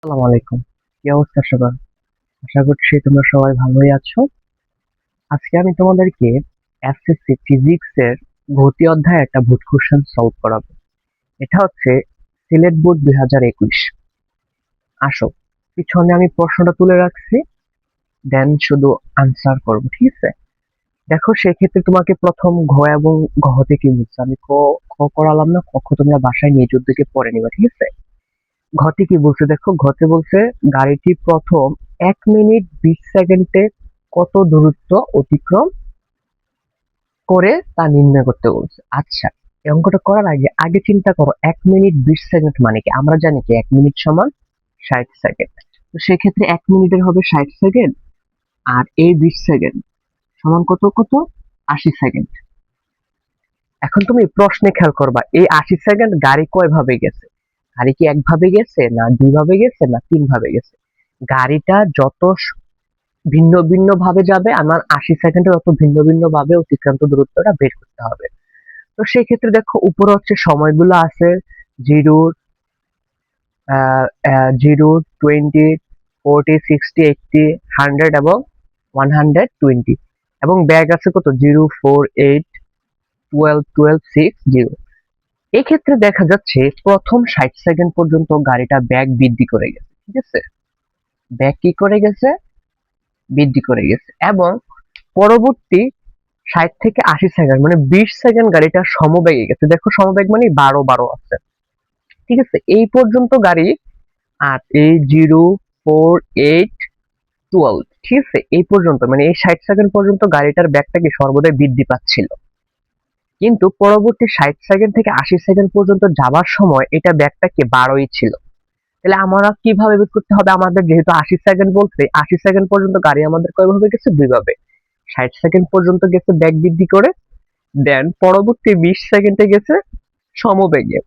আসসালামু আলাইকুম। কি অবস্থা সবার? আশা করছি তোমরা সবাই ভালোই আছো। আজকে আমি তোমাদেরকে এসএসসি ফিজিক্স এর ভর্তি অধ্যায়ে একটা ভূত কোশ্চেন সলভ করাবো। এটা হচ্ছে সিলেট বোর্ড 2021। আসো, পিছনে আমি প্রশ্নটা তুলে রাখছি, দেন শুধু আনসার করবো, ঠিক আছে? দেখো, সেক্ষেত্রে তোমাকে প্রথম ঘ এবং ঘ থেকে বুঝছো। আমি ক খ করালাম না, খ তোমরা বাসায় নিজ উদ্যোগে পড়ে নিবা, ঠিক আছে? ঘতে কি বলছে দেখো, ঘতে বলছে গাড়িটি প্রথম 1 মিনিট 20 সেকেন্ডে কত দূরত্ব অতিক্রম করে তা নির্ণয় করতে বলছে। আচ্ছা, এই অঙ্কটা করার আগে আগে চিন্তা করো, 1 মিনিট 20 সেকেন্ড মানে কি? আমরা জানি কি 1 মিনিট সমান 60 সেকেন্ড। তো সেক্ষেত্রে 1 মিনিটের হবে 60 সেকেন্ড, আর এই 20 সেকেন্ড সমান কত কত 80 সেকেন্ড। এখন তুমি প্রশ্নে খেয়াল করবা, এই 80 সেকেন্ড গাড়ি কয় ভাবে গেছে? গাড়ি কি একভাবে গেছে, না দুই ভাবে গেছে, না তিন ভাবে গেছে? গাড়িটা যত ভিন্ন ভিন্ন ভাবে যাবে, আমার 80 সেকেন্ডে তত ভিন্ন ভিন্ন ভাবে অতিক্রান্ত দূরত্বটা বের করতে হবে। তো সেই ক্ষেত্রে দেখো, উপরে হচ্ছে সময়গুলো আছে, জিরো, 0, 20, 40, 60, 80, 100 এবং 120। এবং ব্যাগ আছে কত, 0, 4, 8, 12, 12, 6, 0। এক্ষেত্রে দেখা যাচ্ছে প্রথম 60 সেকেন্ড পর্যন্ত গাড়িটা ব্যাগ বৃদ্ধি করে গেছে, ঠিক আছে? ব্যাগ কি করে গেছে? বৃদ্ধি করে গেছে। এবং পরবর্তী 60 থেকে 80 সেকেন্ড মানে 20 সেকেন্ড গাড়িটা সমবেগে গেছে। দেখো, সমবেগ মানে 12 আছে, ঠিক আছে? এই পর্যন্ত গাড়ি, আর এই 0, 4, 8, 12, ঠিক আছে? এই পর্যন্ত মানে এই 60 সেকেন্ড পর্যন্ত গাড়িটার ব্যাগটা কি সর্বদাই বৃদ্ধি পাচ্ছিল। কিন্তু পরবর্তী 60 সেকেন্ড থেকে 80 সেকেন্ড পর্যন্ত যাবার সময় এটা ব্যাগটা কি 12ই ছিল। তাহলে আমরা কিভাবে বের করতে হবে? আমাদের যেহেতু 80 সেকেন্ড বলছে, 80 সেকেন্ড পর্যন্ত গাড়ি আমাদের কয়ভাবে গেছে? দুই ভাবে। 60 সেকেন্ড পর্যন্ত গেছে ব্যাগ বৃদ্ধি করে, দেন পরবর্তী 20 সেকেন্ডে গেছে সমবেগে।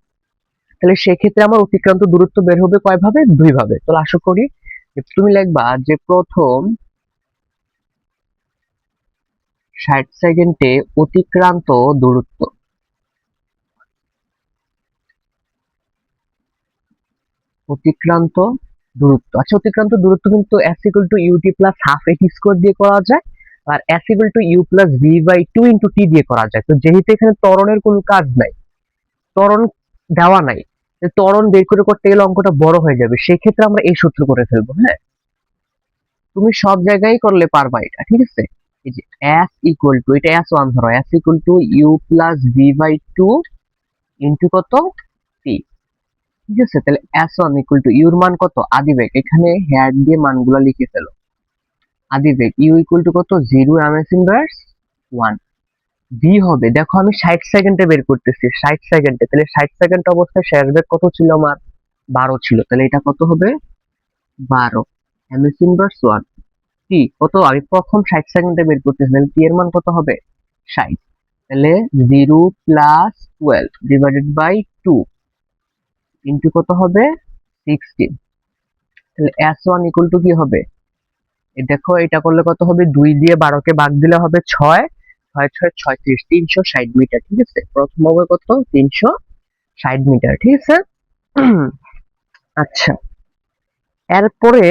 তাহলে সেক্ষেত্রে আমার অতিক্রান্ত দূরত্ব বের হবে কয় ভাবে? দুই ভাবে। তাহলে আশা করি যে তুমি লিখবা যে প্রথম 60 সেকেন্ডে অতিক্রান্ত দূরত্ব, অতিক্রান্ত দূরত্ব। আচ্ছা, অতিক্রান্ত দূরত্ব কিন্তু s equal to UT plus half AT square দিয়ে করা যায়, আর s equal to you plus V by two into T দিয়ে করা যায়। তো যেহেতু এখানে ত্বরণের কোনো কাজ নাই, ত্বরণ দেওয়া নাই, ত্বরণ বের করে করতে গেলে অঙ্কটা বড় হয়ে যাবে, সেক্ষেত্রে আমরা এই সূত্র করে ফেলবো। হ্যাঁ, তুমি সব জায়গায় করলে পারবা এটা, ঠিক আছে? এই যে s ইকুয়াল টু, এটা s1 ধরো, s equal to you plus V by two into কত, টি, ঠিক আছে? তাহলে s1 ইকুয়াল টু ইউর মান কত, আদিবেগ, এখানে হ্যাড দিয়ে মানগুলো লিখে ফেলো। আদিবেগ ইউ ইকুয়াল টু কত, 0 m s 1। ভি হবে, দেখো আমি 60 সেকেন্ডে বের করতেছি, 60 সেকেন্ডে, তাহলে 60 সেকেন্ড অবস্থায় শেষ বেগ কত ছিল আমার? 12 ছিল। তাহলে এটা কত হবে? 12 m s 1। টি কত? আমি প্রথম 60 সেকেন্ডে বের করতেছি, তাহলে টি এর মান কত হবে? 60। তাহলে 0 প্লাস 12 ডিভাইডেড বাই 2 ইন্টু কত হবে? 16। তাহলে s1 ইকুয়াল টু কি হবে? দেখো, এটা করলে কত হবে? 2 দিয়ে 12কে ভাগ দিলে হবে 6, 6 6 36, 360 মিটার, ঠিক আছে? প্রথম হবে কত? 360 মিটার, ঠিক আছে? আচ্ছা, এরপরে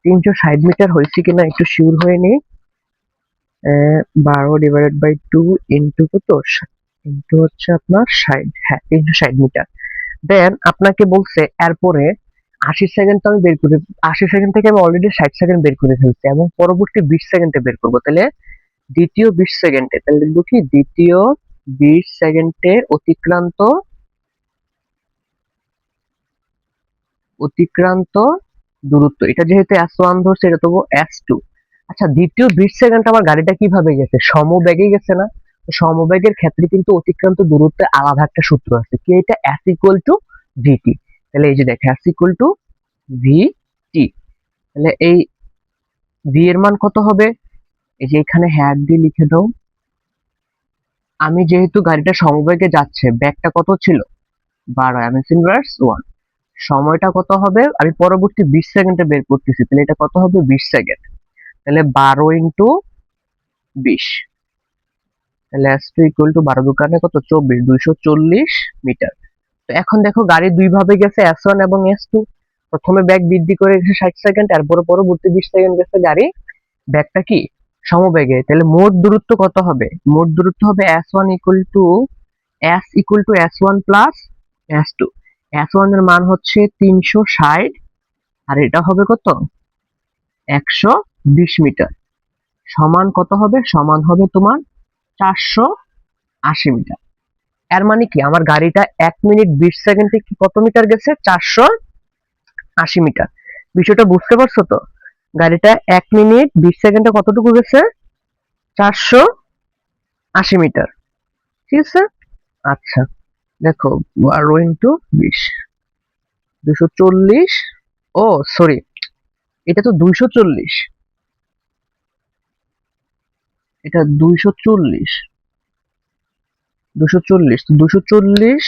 360 মিটার হয়েছে কিনা একটু শিওর হয়ে নেই। 12 ডিভাইডেড বাই 2 ইন্টু কত, ইন্টু হচ্ছে আপনার 60, হ্যাঁ 360 মিটার। দেন আপনাকে বলছে এরপরে 80 সেকেন্ড তো আমি বের করে, 80 সেকেন্ড থেকে আমি অলরেডি 60 সেকেন্ড বের করে ফেলছি, এবং পরবর্তী 20 সেকেন্ডে বের করবো। তাহলে দ্বিতীয় 20 সেকেন্ডে, তাহলে লিখবো কি, দ্বিতীয় 20 সেকেন্ডের অতিক্রান্ত, অতিক্রান্ত দূরত্ব। এটা যেহেতু s1 ধরছে, এটা তবু s2। আচ্ছা, দ্বিতীয় 20 সেকেন্ড আমার গাড়িটা কিভাবে গেছে? সমবেগে গেছে না? তো সমবেগের ক্ষেত্রে কিন্তু অতিক্রান্ত দূরত্বে আলাদা একটা সূত্র আছে, কি এটা? s ইকুয়াল টু ভিটি। তাহলে এই যে দেখো, s ইকুয়াল টু ভিটি। তাহলে এই ভি এর মান কত হবে? এই যে এখানে হ্যাড দিয়ে লিখে দাও। আমি যেহেতু গাড়িটা সমবেগে যাচ্ছে, ব্যাগটা কত ছিল? 12 m s 1। সময়টা কত হবে? আমি পরবর্তী 20 সেকেন্ডে বের করতেছি, তাহলে এটা কত হবে? 20 সেকেন্ড। তাহলে 12 ইন্টু 20, তাহলে s2 ইকুয়াল টু 12 দোকানে কত, 24, 240 মিটার। তো এখন দেখো গাড়ি দুই ভাবে গেছে, S1 এবং S2। প্রথমে ব্যাগ বৃদ্ধি করে গেছে 60 সেকেন্ড, এরপরে পরবর্তী 20 সেকেন্ড গেছে গাড়ি ব্যাগটা কি সমবেগে। তাহলে মোট দূরত্ব কত হবে? মোট দূরত্ব হবে S1 equal to S1 plus S2। S1 এর মান হচ্ছে 360, আর এটা হবে কত? 120 মিটার। সমান কত হবে? সমান হবে তোমার 480 মিটার। এর মানে কি আমার গাড়িটা 1 মিনিট 20 সেকেন্ডে কি কত মিটার গেছে? 480 মিটার। বিষয়টা বুঝতে পারছো তো? গাড়িটা 1 মিনিট 20 সেকেন্ডে কতটুকু গেছে? 480 মিটার। ঠিক আছে? আচ্ছা, দেখো 12 ইন্টু 20, 240। ও সরি, এটা তো 240, এটা 240, 240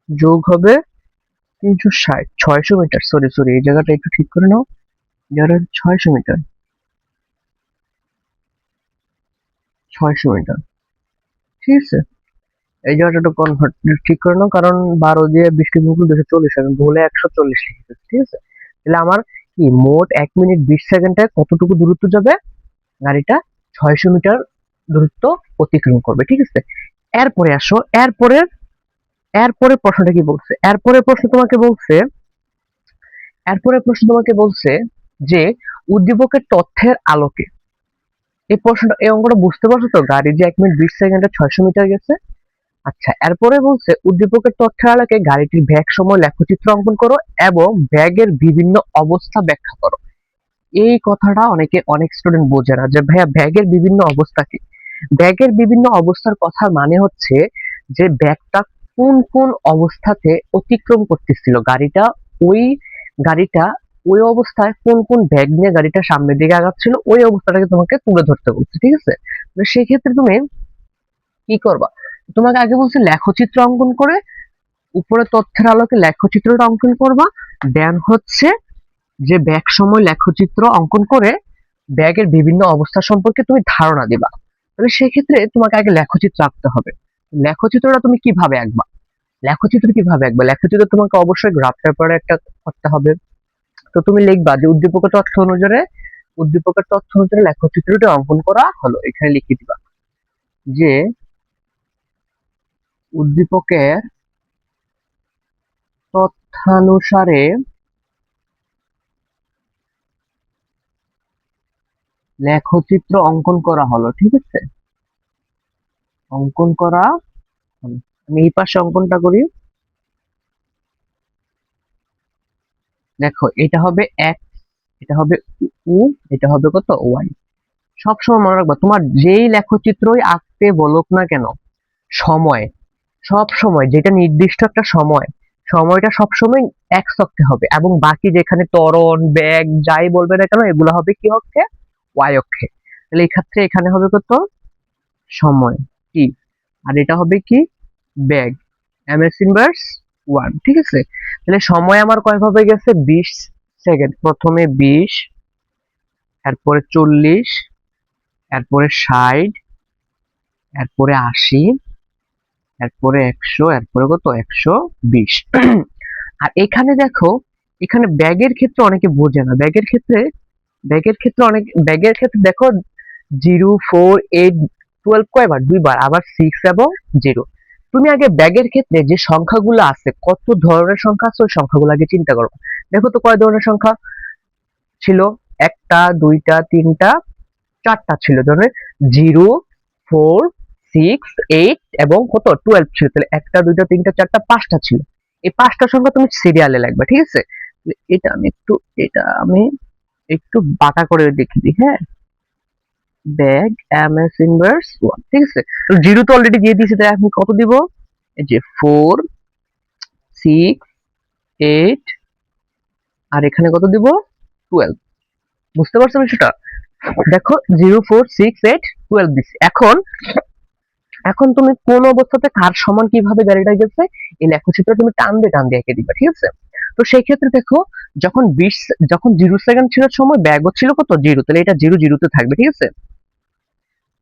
যোগ হবে 360, 600 মিটার। সরি সরি, এই জায়গাটা একটু ঠিক করে নাও। জায়গাটা 600 মিটার, 600 মিটার। ঠিক আছে, এই জায়গাটা একটু কনভার্ট ঠিক করে নাও, কারণ 12 দিয়ে 20 কে গুণ করলে 240 হবে, ভুলে 140 লিখেছে। ঠিক আছে, তাহলে আমার কি মোট 1 মিনিট 20 সেকেন্ডে কতটুকু দূরত্ব যাবে? গাড়িটা 600 মিটার দূরত্ব অতিক্রম করবে। ঠিক আছে, এরপরে আসো, এরপরে প্রশ্নটা কি বলছে? এরপরে প্রশ্ন তোমাকে বলছে যে উদ্দীপকের তথ্যের আলোকে, এই প্রশ্নটা, এই অঙ্কটা বুঝতে পারছো তো? গাড়ি যে 1 মিনিট 20 সেকেন্ডে 600 মিটার গেছে। আচ্ছা, এরপরে বলছে উদ্দীপকের তথ্যের আলোকে গাড়িটির ব্যাগ সময় লেখচিত্র অঙ্কন করো এবং ব্যাগের বিভিন্ন অবস্থা ব্যাখ্যা করো। এই কথাটা অনেক স্টুডেন্ট বোঝে না যে ভাইয়া ব্যাগের বিভিন্ন অবস্থা কি। ব্যাগের বিভিন্ন অবস্থার কথা মানে হচ্ছে যে ব্যাগটা কোন কোন অবস্থাতে অতিক্রম করতেছিল গাড়িটা, ওই গাড়িটা ওই অবস্থায় কোন কোন ব্যাগ নিয়ে গাড়িটা সামনের দিকে আগাচ্ছিল, ওই অবস্থাটাকে তোমাকে তুলে ধরতে বলছে। ঠিক আছে, তো সেই ক্ষেত্রে তুমি কি করবা? তোমাকে আগে বলছে লেখচিত্র অঙ্কন করে, উপরে তথ্যের আলোকে লেখচিত্রটা অঙ্কন করবা। দেন হচ্ছে যে ব্যাগ সময় লেখচিত্র অঙ্কন করে ব্যাগের বিভিন্ন অবস্থা সম্পর্কে তুমি ধারণা দিবা। তাহলে সেক্ষেত্রে তোমাকে আগে লেখচিত্র আঁকতে হবে। লেখচিত্রটা তুমি কিভাবে আঁকবা? লেখচিত্র তোমাকে অবশ্যই গ্রাফ পেপারে একটা করতে হবে। তো তুমি লিখবা যে উদ্দীপকের তথ্য অনুযায়ী লেখচিত্রটি অঙ্কন করা হলো। এখানে লিখে দিবা যে উদ্দীপকের তথ্যানুসারে লেখচিত্র অঙ্কন করা হলো। ঠিক আছে, অঙ্কন করা হলো। আমি এই পাশে অঙ্কনটা করি। দেখো, এটা হবে এক্স, এটা হবে উ, এটা হবে কত? ওয়াই। সবসময় মনে রাখবা, তোমার যেই লেখচিত্রই আঁকতে বলুক না কেন, সময়, সব সময় যেটা নির্দিষ্ট একটা সময়, সময়টা সবসময় এক্স অক্ষে হবে, এবং বাকি যেখানে ত্বরণ, বেগ যাই বলবে না কেন, এগুলো হবে কি অক্ষে? ওয়াই অক্ষে। তাহলে এই ক্ষেত্রে এখানে হবে কত? সময় কি, আর এটা হবে কি? বেগ, এমএস ইনভার্স 1। ঠিক আছে, তাহলে সময় আমার কয় ভাবে গেছে? 20 সেকেন্ড। প্রথমে 20, এরপরে 40, এরপরে 60, এরপরে 80, এরপরে 100, এরপরে কত? 120। আর এখানে দেখো, এখানে ব্যাগের ক্ষেত্রে অনেকে বোঝে না। ব্যাগের ক্ষেত্রে দেখো 0, 4, 8, 12 কয়বার? দুইবার। আবার 6 এবং 0। তুমি আগে ব্যাগের ক্ষেত্রে যে সংখ্যাগুলো আছে, কত ধরনের সংখ্যা আছে, ওই সংখ্যাগুলো আগে চিন্তা করো। দেখো তো কয় ধরনের সংখ্যা ছিল? একটা, দুইটা, তিনটা, চারটা ছিল। ধরনের 0, 4, 6, 8 এবং কত? 12 ছিল। তাহলে একটা, দুইটা, তিনটা, চারটা, পাঁচটা ছিল। এই পাঁচটা সংখ্যা তুমি সিরিয়ালে লিখবে। ঠিক আছে, এটা আমি একটু এটা আমি একটু বাঁকা করে দেখি দিই। হ্যাঁ, ব্যাগ এমএস ইনভার্স 1। ঠিক আছে, তো 0 তো অলরেডি দিয়ে দিয়েছি, তাই আমি কত দিব? এই যে 4, 6, 8, আর এখানে কত দিব? 12। বুঝতে পারছো বিষয়টা? দেখো 0, 4, 6, 8, 12 দিছি। এখন এখন তুমি কোন অবস্থাতে কার সমান কিভাবে গাড়িটা গেছে, এই লেখচিত্র তুমি টান দিয়ে এঁকে দিবা। ঠিক আছে, তো সেই ক্ষেত্রে দেখো, যখন 0 সেকেন্ড ছিল সময়, ব্যাগও ছিল কত? 0। তাহলে এটা 0, 0 তে থাকবে। ঠিক আছে,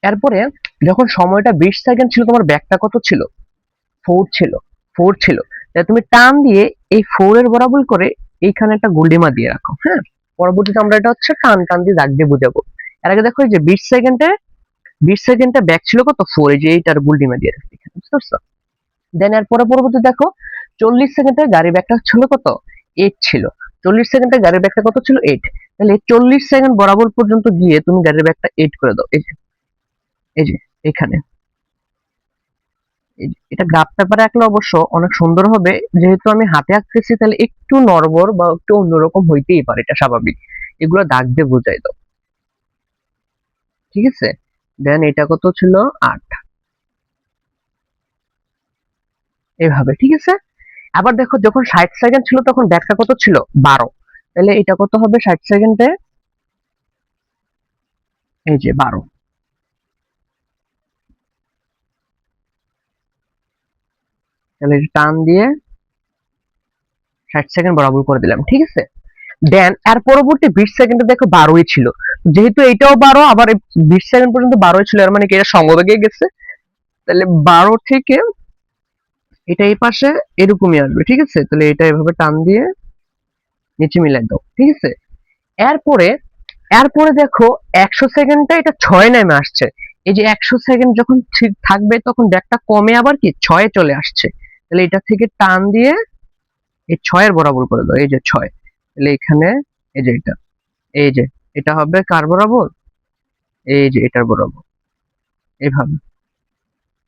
এরপরে যখন সময়টা 20 সেকেন্ড ছিল, তোমার ব্যাগটা কত ছিল? 4 ছিল। তুমি টান দিয়ে এই 4 এর বরাবর করে এইখানে একটা গোল্ডিমা দিয়ে রাখো। হ্যাঁ, পরবর্তীতে আমরা এটা হচ্ছে টান টান দিয়ে দাগ দিয়ে বুঝাবো। এর আগে দেখো এই যে 20 সেকেন্ডে ব্যাক ছিল কত 4, এই যে এইটার গোল্ডিমা দিয়ে রাখছি এখানে, বুঝতে পারছো? দেন এর পরবর্তী দেখো 40 সেকেন্ডে গাড়ি ব্যাকটা ছিল কত 8 ছিল। 40 সেকেন্ডে গাড়ির ব্যাকটা কত ছিল 8। তাহলে 40 সেকেন্ড বরাবর পর্যন্ত গিয়ে তুমি গাড়ির ব্যাকটা 8 করে দাও। এই যে এখানে এটা গ্রাফ পেপারে আঁকলে অবশ্য অনেক সুন্দর হবে, যেহেতু আমি হাতে আঁকতেছি তাহলে একটু নড়বড় বা একটু অন্যরকম হইতেই পারে, এটা স্বাভাবিক। এগুলো দাগ দিয়ে বোঝাই দাও, ঠিক আছে? দেন এটা কত ছিল 8, এভাবে, ঠিক আছে? আবার দেখো যখন 60 সেকেন্ড ছিল তখন ব্যাকটা কত ছিল 12, তাহলে এটা কত হবে 60 সেকেন্ডে, এই যে 12। তাহলে এটা টান দিয়ে 60 সেকেন্ড বরাবর করে দিলাম, ঠিক আছে? দেন এর পরবর্তী 20 সেকেন্ডে দেখো 12ই ছিল, যেহেতু এটাও 12 আবার 20 সেকেন্ড পর্যন্ত 12ই ছিল, এর মানে কি এটা সমবেগে গেছে। তাহলে 12 থেকে এটা এই পাশে এরকমই আসবে, ঠিক আছে? তাহলে এটা এভাবে টান দিয়ে নিচে মিলাই দাও, ঠিক আছে? এরপরে এরপরে দেখো 100 সেকেন্ডে এটা 6 নেমে আসছে। এই যে 100 সেকেন্ড যখন ঠিক থাকবে তখন ব্যাকটা কমে আবার কি 6 চলে আসছে। তাহলে এটা থেকে টান দিয়ে এই 6 এর বরাবর করে দাও, এই যে 6। তাহলে এখানে এই যে এটা, এই যে এটা হবে কার বরাবর, এই যে এটার বরাবর, এইভাবে।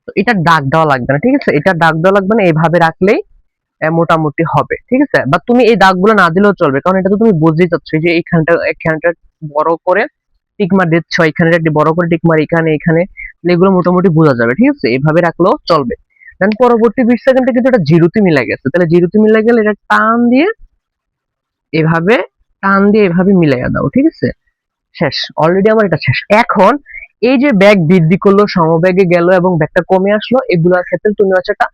তো এটা দাগ দেওয়া লাগবে না, ঠিক আছে? এটা দাগ দেওয়া লাগবে না, এইভাবে রাখলেই মোটামুটি হবে, ঠিক আছে? বা তুমি এই দাগগুলো না দিলেও চলবে, কারণ এটা তো তুমি বুঝতেই চাচ্ছ যে এখানটা বড় করে টিকমার দিচ্ছ, এখানে একটা বড় করে টিকমার, এখানে এখানে, এগুলো মোটামুটি বোঝা যাবে, ঠিক আছে? এভাবে রাখলেও চলবে। দেন পরবর্তী 20 সেকেন্ডে কিন্তু এটা জিরোতে মিলে গেছে, তাহলে জিরোতে মিলে গেলে এটা টান দিয়ে এভাবে, টান দিয়ে এভাবে মিলাইয়া দাও, ঠিক আছে? শেষ, অলরেডি আমার এটা শেষ। এখন এই যে ব্যাগ বৃদ্ধি করলো, সমবেগে গেল এবং ব্যাগটা কমে আসলো, এগুলোর ক্ষেত্রে তুমি হচ্ছে একটা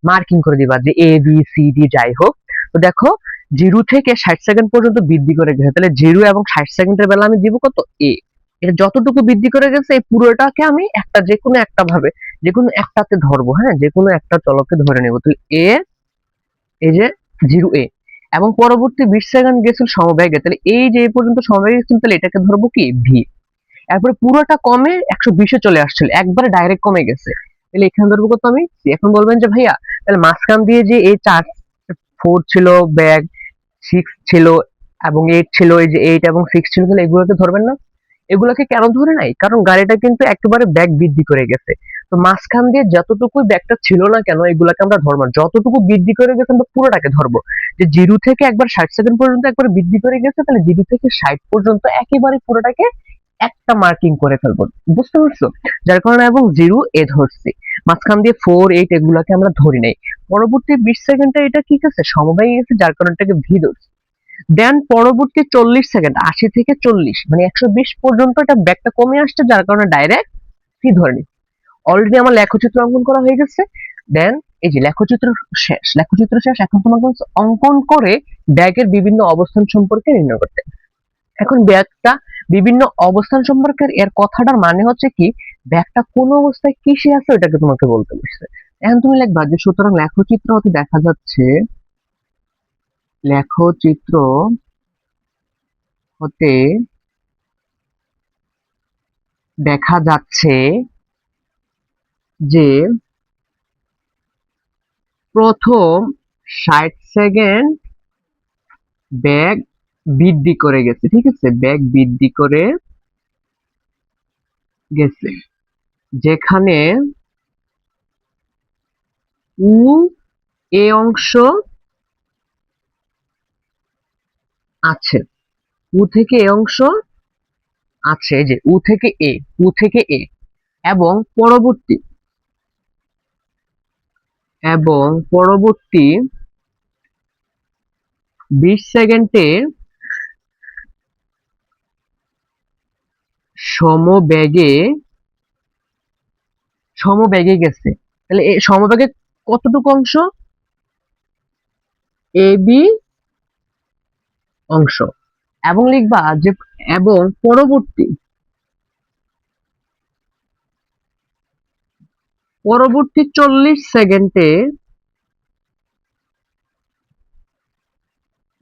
মার্কিং করে দিবা যে এ বি সি ডি যাই হোক। তো দেখো 0 থেকে 60 সেকেন্ড পর্যন্ত বৃদ্ধি করে গেছে, তাহলে 0 এবং 60 সেকেন্ডের বেলা আমি দিব কত এ। এটা যতটুকু বৃদ্ধি করে গেছে এই পুরোটাকে আমি একটা যে কোনো একটা ভাবে, যে কোনো একটাতে ধরবো, হ্যাঁ, যে কোনো একটা চলককে ধরে নেবো। তাহলে এ, এই যে 0 এ, এবং পরবর্তী 20 সেকেন্ড গেছিল সমবেগে, তাহলে এই যে এই পর্যন্ত সমবেগে গেছিল, তাহলে এটাকে ধরবো কি ভি। এরপরে পুরোটা কমে 120-এ চলে আসছিল, একবারে ডাইরেক্ট কমে গেছে, তাহলে এখানে ধরবো কত আমি। এখন বলবেন যে ভাইয়া তাহলে মাঝখান দিয়ে যে এই 4 ছিল ব্যাগ, 6 ছিল এবং 8 ছিল, এই যে 8 এবং 6 ছিল, তাহলে এগুলোকে ধরবেন না? এগুলোকে কেন ধরে নাই? কারণ গাড়িটা কিন্তু একেবারে ব্যাগ বৃদ্ধি করে গেছে। তো মাঝখান দিয়ে যতটুকু ব্যাগটা ছিল না কেন এগুলাকে আমরা ধরবো না। যতটুকু বৃদ্ধি করে গেছে আমরা পুরোটাকে ধরবো। যে 0 থেকে একবার 60 সেকেন্ড পর্যন্ত একবার বৃদ্ধি করে গেছে, তাহলে 0 থেকে 60 পর্যন্ত একেবারে পুরোটাকে একটা মার্কিং করে ফেলবো, বুঝতে পারছো? যার কারণে এবং 0 এ ধরছি, মাঝখান দিয়ে 4 8 এগুলাকে আমরা ধরি নাই। পরবর্তী 20 সেকেন্ডে এটা কি আছে সমবায় গেছে, যার কারণে এটাকে ভি ধরছি। দেন পরবর্তী 40 সেকেন্ড, 80 থেকে 40 মানে 120 পর্যন্ত এটা ব্যাকটা কমে আসছে, যার কারণে ডাইরেক্ট সি ধরে নি। অলরেডি আমার লেখচিত্র অঙ্কন করা হয়ে গেছে। দেন এই যে লেখচিত্র শেষ, লেখচিত্র শেষ। এখন তোমাকে অঙ্কন করে ব্যাগের বিভিন্ন অবস্থান সম্পর্কে নির্ণয় করতে। এখন ব্যাগটা বিভিন্ন অবস্থান সম্পর্কে এর কথাটার মানে হচ্ছে কি, ব্যাগটা কোন অবস্থায় কিসে আছে ওটাকে তোমাকে বলতে বসছে। এখন তুমি লিখবা যে সুতরাং লেখচিত্র হতে দেখা যাচ্ছে, লেখচিত্র হতে দেখা যাচ্ছে যে প্রথম 60 সেকেন্ড ব্যাগ বৃদ্ধি করে গেছে, ঠিক আছে? ব্যাগ বৃদ্ধি করে গেছে, যেখানে উ এ অংশ আছে, উ থেকে এ অংশ আছে, এই যে উ থেকে এ, উ থেকে এ, এবং পরবর্তী এবং পরবর্তী 20 সেকেন্ডে সমবেগে সমবেগে গেছে। তাহলে এই সমবেগে কতটুকু অংশ, এ বি অংশ, এবং লিখবা যে এবং পরবর্তী পরবর্তী 40 সেকেন্ডে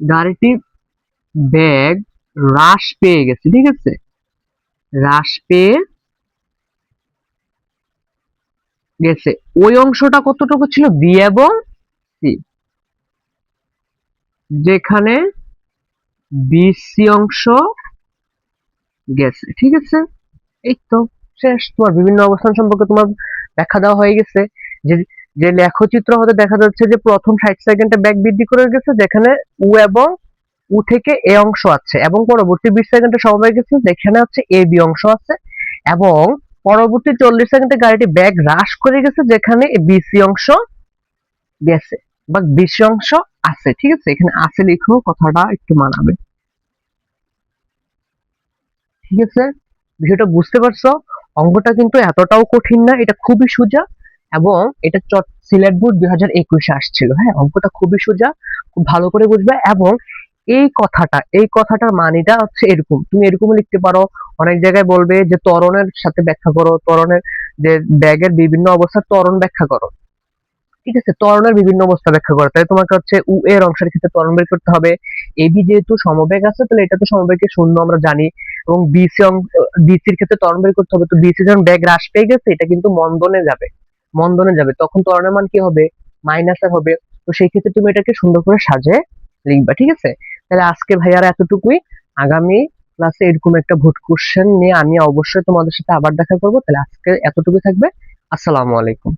গাড়িটি ব্যাগ হ্রাস পেয়ে গেছে, ঠিক আছে, হ্রাস পেয়ে গেছে। ওই অংশটা কতটুকু ছিল, বি এবং সি, যেখানে বিসি অংশ গেছে, ঠিক আছে। এই তো শেষ, তোমার বিভিন্ন অবস্থান সম্পর্কে তোমার ব্যাখ্যা দেওয়া হয়ে গেছে। যে যে লেখচিত্র হতে দেখা যাচ্ছে যে প্রথম 60 সেকেন্ডে ব্যাগ বৃদ্ধি করে গেছে যেখানে উ এবং উ থেকে এ অংশ আছে, এবং পরবর্তী 20 সেকেন্ডে সমবায় গেছে যেখানে হচ্ছে এ বি অংশ আছে, এবং পরবর্তী 40 সেকেন্ডে গাড়িটি ব্যাগ হ্রাস করে গেছে যেখানে বিসি অংশ গেছে বা বিসি অংশ আছে, ঠিক আছে। এখানে আছে লিখো, কথাটা একটু মানাবে, ঠিক আছে। বিষয়টা বুঝতে পারছো? অঙ্কটা কিন্তু এতটাও কঠিন না, এটা খুবই সোজা, এবং এটা সিলেট বোর্ড 2021-এ আসছিল। হ্যাঁ, অঙ্কটা খুবই সোজা, খুব ভালো করে বুঝবে। এবং এই কথাটার মানেটা হচ্ছে এরকম, তুমি এরকম লিখতে পারো। অনেক জায়গায় বলবে যে ত্বরণের সাথে ব্যাখ্যা করো, ত্বরণের যে ব্যাগের বিভিন্ন অবস্থার ত্বরণ ব্যাখ্যা করো, ঠিক আছে। ত্বরণের বিভিন্ন অবস্থা ব্যাখ্যা করো, তাহলে তোমাকে হচ্ছে উ এর অংশের ক্ষেত্রে ত্বরণ বের করতে হবে। এবি যেহেতু সমবেগ আছে, তাহলে এটা তো সমবেগের শূন্য আমরা জানি, এবং বিসির ক্ষেত্রে ত্বরণ বের করতে হবে। তো বিসি যখন বেগ হ্রাস পেয়ে গেছে, এটা কিন্তু মন্দনে যাবে, তখন ত্বরণের মান কি হবে, মাইনাসে হবে। তো সেই ক্ষেত্রে তুমি এটাকে সুন্দর করে সাজিয়ে লিখবা, ঠিক আছে। তাহলে আজকে ভাইয়ারা এতটুকুই। আগামী ক্লাসে এরকম একটা ভোট কোশ্চেন নিয়ে আমি অবশ্যই তোমাদের সাথে আবার দেখা করবো। তাহলে আজকে এতটুকু থাকবে। আসসালামু আলাইকুম।